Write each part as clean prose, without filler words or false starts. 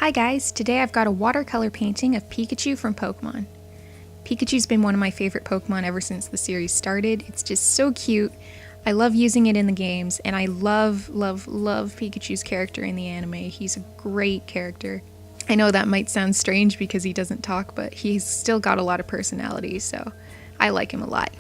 Hi guys, today I've got a watercolor painting of Pikachu from Pokémon. Pikachu's been one of my favorite Pokémon ever since the series started. It's just so cute. I love using it in the games, and I love Pikachu's character in the anime. He's a great character. I know that might sound strange because he doesn't talk, but he's still got a lot of personality, so I like him a lot.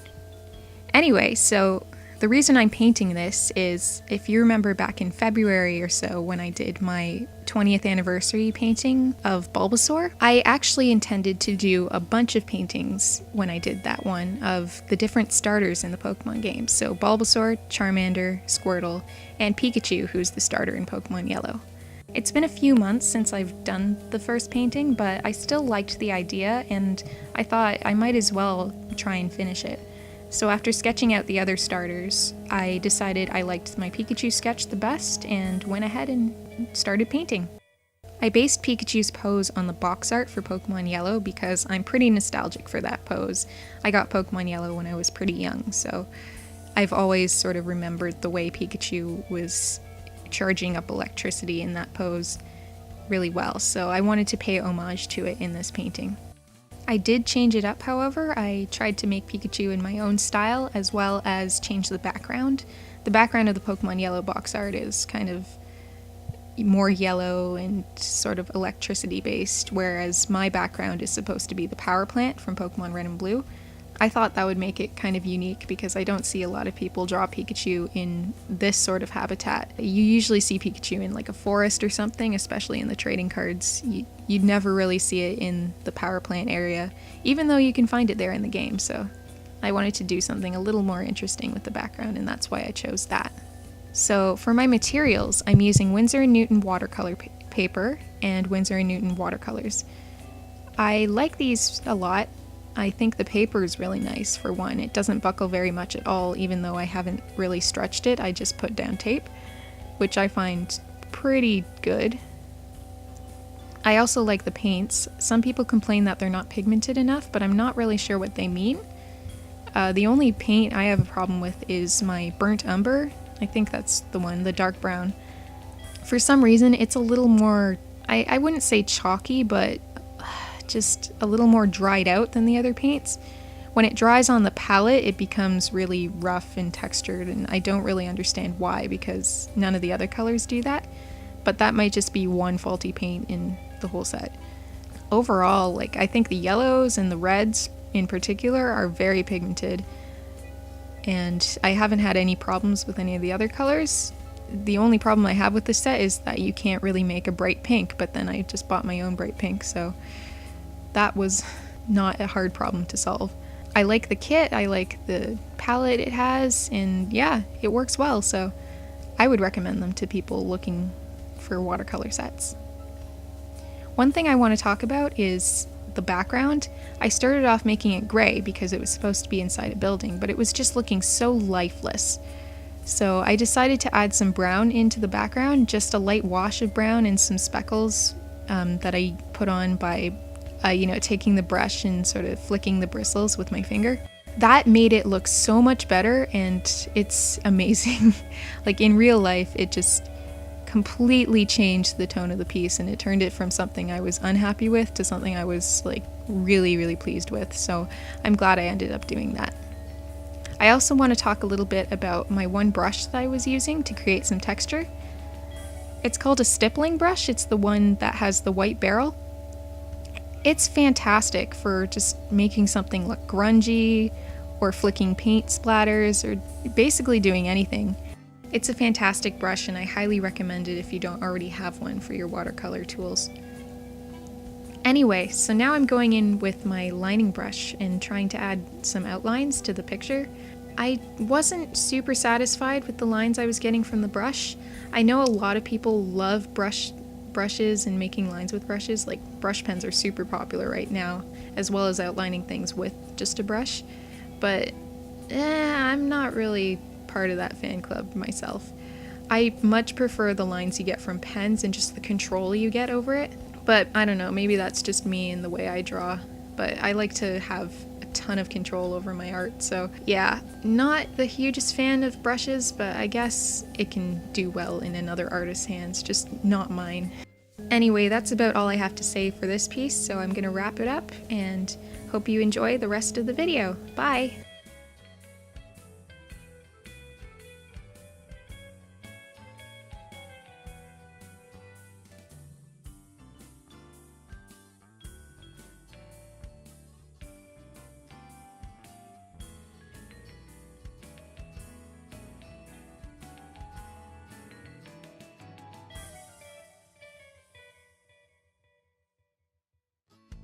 Anyway, so the reason I'm painting this is, if you remember back in February or so when I did my 20th anniversary painting of Bulbasaur, I actually intended to do a bunch of paintings when I did that one of the different starters in the Pokemon games. So Bulbasaur, Charmander, Squirtle, and Pikachu, who's the starter in Pokemon Yellow. It's been a few months since I've done the first painting, but I still liked the idea and I thought I might as well try and finish it. So after sketching out the other starters, I decided I liked my Pikachu sketch the best and went ahead and started painting. I based Pikachu's pose on the box art for Pokemon Yellow because I'm pretty nostalgic for that pose. I got Pokemon Yellow when I was pretty young, so I've always sort of remembered the way Pikachu was charging up electricity in that pose really well, so I wanted to pay homage to it in this painting. I did change it up, however. I tried to make Pikachu in my own style, as well as change the background. The background of the Pokemon Yellow box art is kind of more yellow and sort of electricity based, whereas my background is supposed to be the power plant from Pokemon Red and Blue. I thought that would make it kind of unique because I don't see a lot of people draw Pikachu in this sort of habitat. You usually see Pikachu in like a forest or something, especially in the trading cards. You'd never really see it in the power plant area, even though you can find it there in the game, so I wanted to do something a little more interesting with the background, and that's why I chose that. So for my materials, I'm using Winsor & Newton watercolor paper and Winsor & Newton watercolors. I like these a lot. I think the paper is really nice for one. It doesn't buckle very much at all, even though I haven't really stretched it. I just put down tape, which I find pretty good. I also like the paints. Some people complain that they're not pigmented enough, but I'm not really sure what they mean. The only paint I have a problem with is my burnt umber. I think that's the one, the dark brown. For some reason, it's a little more, I wouldn't say chalky, but just a little more dried out than the other paints. When it dries on the palette, it becomes really rough and textured, and I don't really understand why, because none of the other colors do that. But that might just be one faulty paint in the whole set. Overall, I think the yellows and the reds in particular are very pigmented, and I haven't had any problems with any of the other colors. The only problem I have with this set is that you can't really make a bright pink, but then I just bought my own bright pink, so that was not a hard problem to solve. I like the kit, I like the palette it has, and yeah, it works well, so I would recommend them to people looking for watercolor sets. One thing I want to talk about is the background. I started off making it gray because it was supposed to be inside a building, but it was just looking so lifeless. So I decided to add some brown into the background, just a light wash of brown and some speckles that I put on by taking the brush and sort of flicking the bristles with my finger. That made it look so much better, and it's amazing. In real life, it just completely changed the tone of the piece, and it turned it from something I was unhappy with to something I was really pleased with, so I'm glad I ended up doing that. I also want to talk a little bit about my one brush that I was using to create some texture. It's called a stippling brush. It's the one that has the white barrel. It's fantastic for just making something look grungy, or flicking paint splatters, or basically doing anything. It's a fantastic brush, and I highly recommend it if you don't already have one for your watercolor tools. Anyway, so now I'm going in with my lining brush and trying to add some outlines to the picture. I wasn't super satisfied with the lines I was getting from the brush. I know a lot of people love brushes and making lines with brushes. Brush pens are super popular right now, as well as outlining things with just a brush, but I'm not really part of that fan club myself. I much prefer the lines you get from pens and just the control you get over it, but I don't know, maybe that's just me and the way I draw, but I like to have a ton of control over my art, so yeah, not the hugest fan of brushes, but I guess it can do well in another artist's hands, just not mine. Anyway, that's about all I have to say for this piece, so I'm going to wrap it up and hope you enjoy the rest of the video. Bye!